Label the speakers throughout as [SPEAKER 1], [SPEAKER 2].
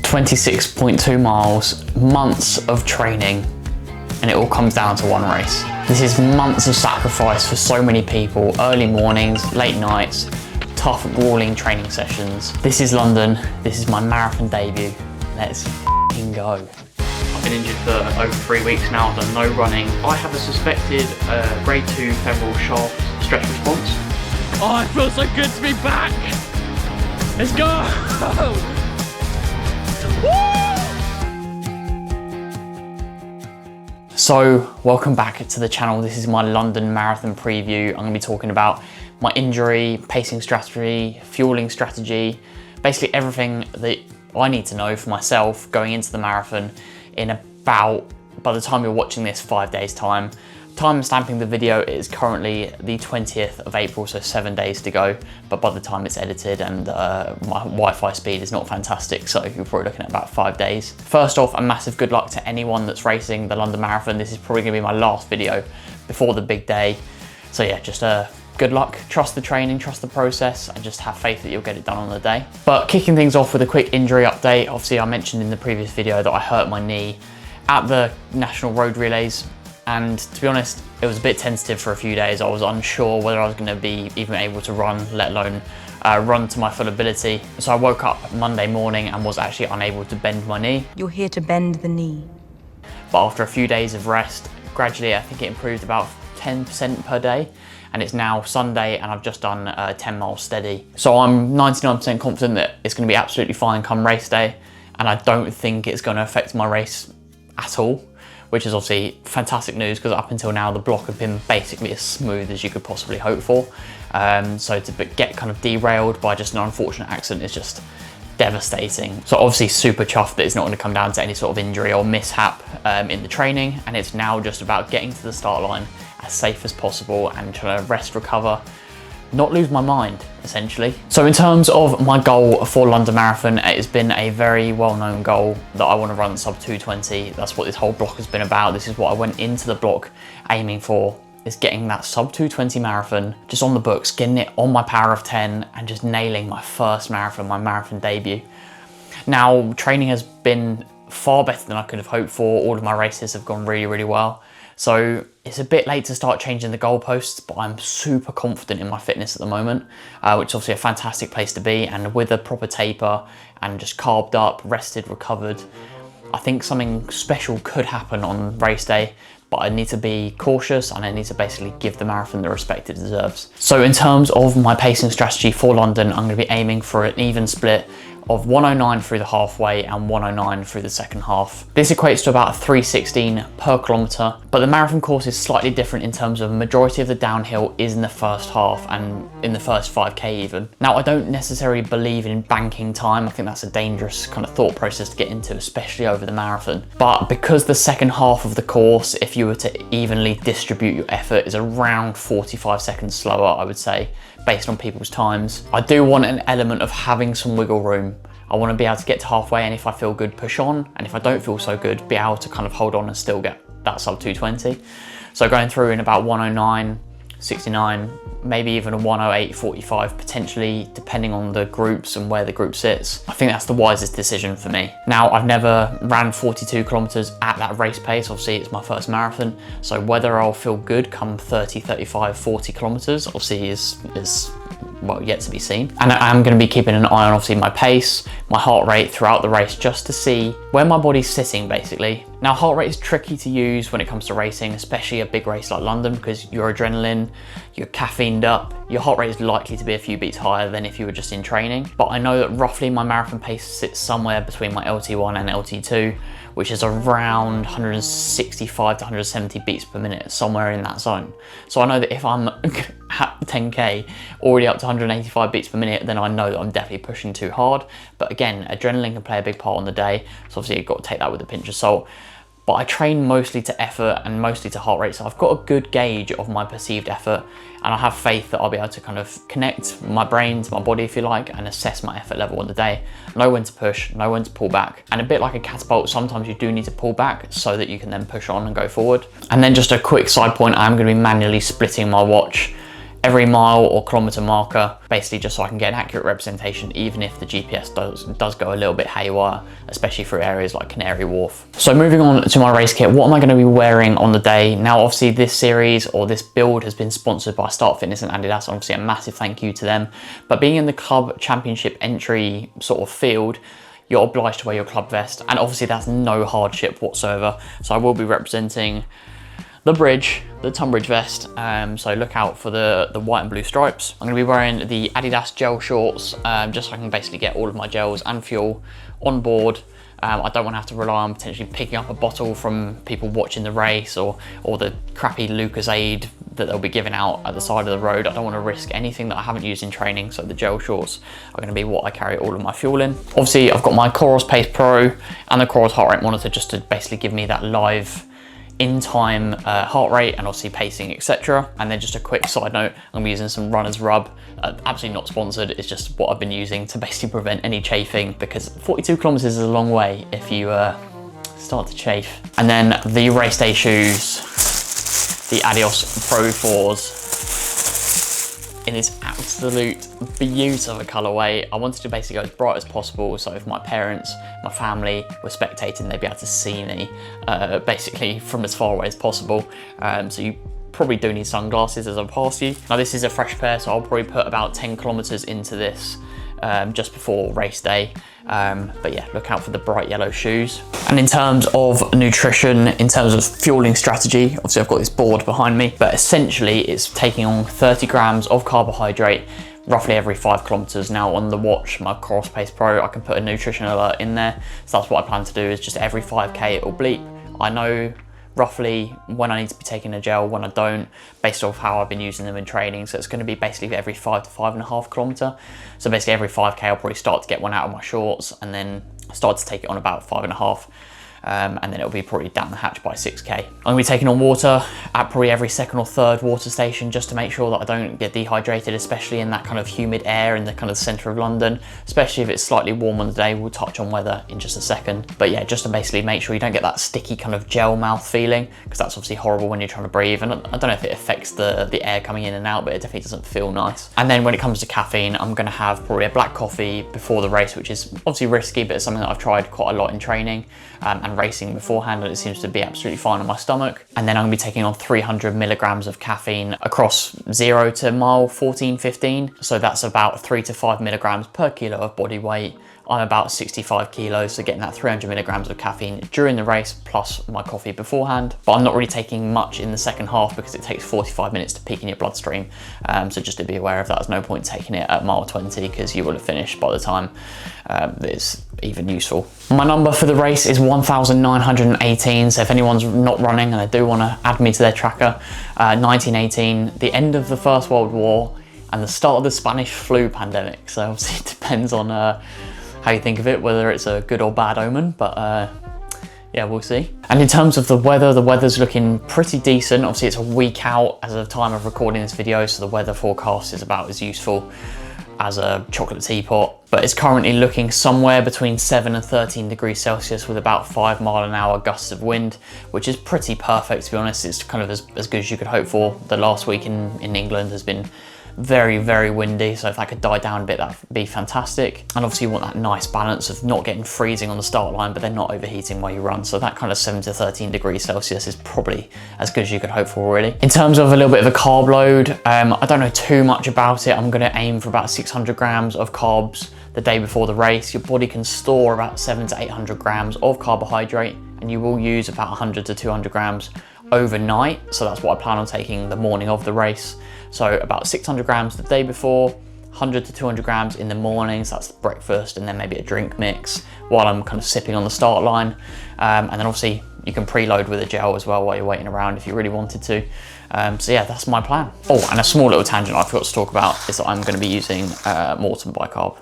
[SPEAKER 1] 26.2 miles, months of training, and it all comes down to one race. This is months of sacrifice for so many people, early mornings, late nights, tough, grueling training sessions. This is London, this is my marathon debut. Let's f***ing go. I've been injured for over 3 weeks now, I've done no running. I have a suspected grade 2 femoral shaft stretch response.
[SPEAKER 2] Oh, it feels so good to be back! Let's go!
[SPEAKER 1] So, welcome back to the channel. This is my London Marathon preview. I'm going to be talking about my injury, pacing strategy, fueling strategy, basically everything that I need to know for myself going into the marathon in about, by the time you're watching this, 5 days time. Time stamping the video is currently the 20th of April, so 7 days to go. But by the time it's edited and my Wi-Fi speed is not fantastic, so you're probably looking at about 5 days. First off, a massive good luck to anyone that's racing the London Marathon. This is probably gonna be my last video before the big day. So yeah, just good luck, trust the training, trust the process, and just have faith that you'll get it done on the day. But kicking things off with a quick injury update. Obviously I mentioned in the previous video that I hurt my knee at the National Road Relays. And to be honest, it was a bit tentative for a few days. I was unsure whether I was going to be even able to run, let alone run to my full ability. So I woke up Monday morning and was actually unable to bend my knee.
[SPEAKER 3] You're here to bend the knee.
[SPEAKER 1] But after a few days of rest, gradually I think it improved about 10% per day. And it's now Sunday and I've just done 10 miles steady. So I'm 99% confident that it's going to be absolutely fine come race day. And I don't think it's going to affect my race at all, which is obviously fantastic news because up until now the block had been basically as smooth as you could possibly hope for. So to get kind of derailed by just an unfortunate accident is just devastating. So obviously super chuffed that it's not going to come down to any sort of injury or mishap in the training, and it's now just about getting to the start line as safe as possible and trying to rest, recover, not lose my mind, essentially. So in terms of my goal for London Marathon, it has been a very well-known goal that I want to run sub 220. That's what this whole block has been about. This is what I went into the block aiming for, is getting that sub 220 marathon just on the books, getting it on my power of 10 and just nailing my first marathon, my marathon debut. Now, training has been far better than I could have hoped for. All of my races have gone really, really well. So it's a bit late to start changing the goalposts, but I'm super confident in my fitness at the moment, which is obviously a fantastic place to be. And with a proper taper and just carved up, rested, recovered, I think something special could happen on race day, but I need to be cautious and I need to basically give the marathon the respect it deserves. So in terms of my pacing strategy for London, I'm going to be aiming for an even split of 109 through the halfway and 109 through the second half. This equates to about 316 per kilometre, but the marathon course is slightly different in terms of majority of the downhill is in the first half and in the first 5k even. Now, I don't necessarily believe in banking time. I think that's a dangerous kind of thought process to get into, especially over the marathon. But because the second half of the course, if you were to evenly distribute your effort, is around 45 seconds slower, I would say, based on people's times, I do want an element of having some wiggle room. I want to be able to get to halfway, and if I feel good, push on, and if I don't feel so good, be able to kind of hold on and still get that sub 220. So going through in about 109, 69, maybe even a 108, 45, potentially, depending on the groups and where the group sits. I think that's the wisest decision for me. Now, I've never ran 42 kilometers at that race pace. Obviously, it's my first marathon. So whether I'll feel good come 30, 35, 40 kilometers, obviously is well, yet to be seen. And I am going to be keeping an eye on obviously my pace, my heart rate throughout the race, just to see where my body's sitting basically. Now, heart rate is tricky to use when it comes to racing, especially a big race like London, because your adrenaline, you're caffeined up, your heart rate is likely to be a few beats higher than if you were just in training. But I know that roughly my marathon pace sits somewhere between my LT1 and LT2, which is around 165 to 170 beats per minute, somewhere in that zone. So I know that if I'm at 10K, already up to 185 beats per minute, then I know that I'm definitely pushing too hard. But again, adrenaline can play a big part on the day, so obviously you've got to take that with a pinch of salt. But I train mostly to effort and mostly to heart rate, so I've got a good gauge of my perceived effort, and I have faith that I'll be able to kind of connect my brain to my body, if you like, and assess my effort level on the day. Know when to push, know when to pull back. And a bit like a catapult, sometimes you do need to pull back so that you can then push on and go forward. And then just a quick side point, I am going to be manually splitting my watch every mile or kilometer marker, basically just so I can get an accurate representation, even if the GPS does go a little bit haywire, especially through areas like Canary Wharf. So moving on to my race kit, what am I going to be wearing on the day? Now, obviously this series or this build has been sponsored by Start Fitness and Adidas. Obviously a massive thank you to them. But being in the club championship entry sort of field, you're obliged to wear your club vest, and obviously that's no hardship whatsoever. So I will be representing the bridge, the Tunbridge vest, so look out for the white and blue stripes. I'm going to be wearing the Adidas gel shorts, just so I can basically get all of my gels and fuel on board. I don't want to have to rely on potentially picking up a bottle from people watching the race, or the crappy Lucozade that they'll be giving out at the side of the road. I don't want to risk anything that I haven't used in training, so the gel shorts are going to be what I carry all of my fuel in. Obviously I've got my Coros Pace Pro and the Coros heart rate monitor, just to basically give me that live in-time heart rate and obviously pacing, etc. And then just a quick side note, I'm using some Runner's Rub, absolutely not sponsored, it's just what I've been using to basically prevent any chafing, because 42 kilometers is a long way if you start to chafe. And then the race day shoes, the Adios Pro 4s, in this absolute beautiful colorway. I wanted to basically go as bright as possible, so if my parents, my family were spectating, they'd be able to see me basically from as far away as possible. So you probably do need sunglasses as I pass you. Now this is a fresh pair, so I'll probably put about 10 kilometers into this just before race day. But yeah, look out for the bright yellow shoes. And in terms of nutrition, in terms of fueling strategy, obviously I've got this board behind me, but essentially it's taking on 30 grams of carbohydrate roughly every 5 kilometers. Now on the watch, my Coros Pace Pro, I can put a nutrition alert in there. So that's what I plan to do, is just every 5K it will bleep. I know roughly when I need to be taking a gel, when I don't, based off how I've been using them in training. So it's going to be basically every 5 to 5.5 kilometer. So basically every 5K I'll probably start to get one out of my shorts, and then start to take it on about 5.5. And then it'll be probably down the hatch by 6K. I'm gonna be taking on water at probably every second or third water station, just to make sure that I don't get dehydrated, especially in that kind of humid air in the kind of center of London, especially if it's slightly warm on the day. We'll touch on weather in just a second. But yeah, just to basically make sure you don't get that sticky kind of gel mouth feeling, because that's obviously horrible when you're trying to breathe. And I don't know if it affects the air coming in and out, but it definitely doesn't feel nice. And then when it comes to caffeine, I'm gonna have probably a black coffee before the race, which is obviously risky, but it's something that I've tried quite a lot in training and racing beforehand, and it seems to be absolutely fine on my stomach. And then I'm gonna be taking on 300 milligrams of caffeine across 0 to mile 14, 15. So that's about 3 to 5 milligrams per kilo of body weight. I'm about 65 kilos, so getting that 300 milligrams of caffeine during the race, plus my coffee beforehand. But I'm not really taking much in the second half, because it takes 45 minutes to peak in your bloodstream. So just to be aware of that, there's no point taking it at mile 20, because you will have finished by the time it's even useful. My number for the race is 1,918. So if anyone's not running and they do want to add me to their tracker, 1918, the end of the First World War and the start of the Spanish flu pandemic. So obviously it depends on how you think of it, whether it's a good or bad omen, but yeah, we'll see. And in terms of the weather's looking pretty decent. Obviously it's a week out as of the time of recording this video, so the weather forecast is about as useful as a chocolate teapot. But it's currently looking somewhere between 7 and 13 degrees Celsius with about 5 mile an hour gusts of wind, which is pretty perfect, to be honest. It's kind of as good as you could hope for. The last week in England has been very, very windy, so if that could die down a bit, that'd be fantastic. And obviously you want that nice balance of not getting freezing on the start line, but then not overheating while you run. So that kind of 7 to 13 degrees Celsius is probably as good as you could hope for, really. In terms of a little bit of a carb load, I don't know too much about it. I'm gonna aim for about 600 grams of carbs the day before the race. Your body can store about 700 to 800 grams of carbohydrate, and you will use about 100 to 200 grams overnight. So that's what I plan on taking the morning of the race. So about 600 grams the day before, 100 to 200 grams in the morning. So that's breakfast and then maybe a drink mix while I'm kind of sipping on the start line. And then obviously you can preload with a gel as well while you're waiting around if you really wanted to. So yeah, that's my plan. Oh, and a small little tangent I forgot to talk about is that I'm going to be using Maurten bicarb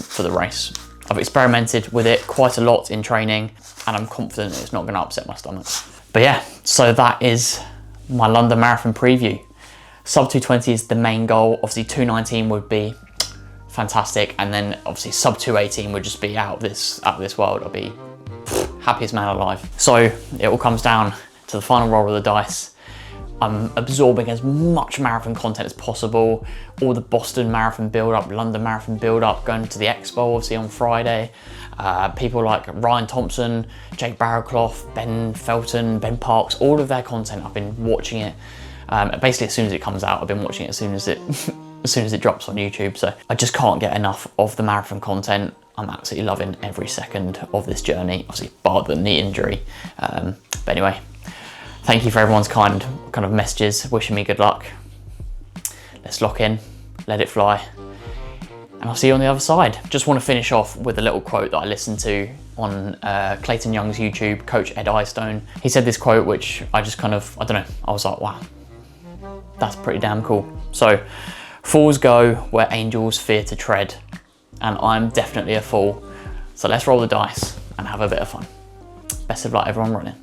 [SPEAKER 1] for the race. I've experimented with it quite a lot in training, and I'm confident it's not going to upset my stomach. But yeah, so that is my London Marathon preview. Sub 220 is the main goal. Obviously 219 would be fantastic, and then obviously sub 218 would just be out of this world. I'll be happiest man alive. So it all comes down to the final roll of the dice. I'm absorbing as much marathon content as possible. All the Boston Marathon build-up, London Marathon build-up, going to the Expo obviously on Friday. People like Ryan Thompson, Jake Barrowclough, Ben Felton, Ben Parks, all of their content, I've been watching it. Basically as soon as it comes out, I've been watching it as soon as it drops on YouTube. So I just can't get enough of the marathon content. I'm absolutely loving every second of this journey, obviously bar the knee injury. But anyway, thank you for everyone's kind of messages, wishing me good luck. Let's lock in, let it fly, and I'll see you on the other side. Just want to finish off with a little quote that I listened to on Clayton Young's YouTube, Coach Ed Eyestone. He said this quote, which I just I don't know, I was like, wow, that's pretty damn cool. So, fools go where angels fear to tread, and I'm definitely a fool. So let's roll the dice and have a bit of fun. Best of luck everyone running.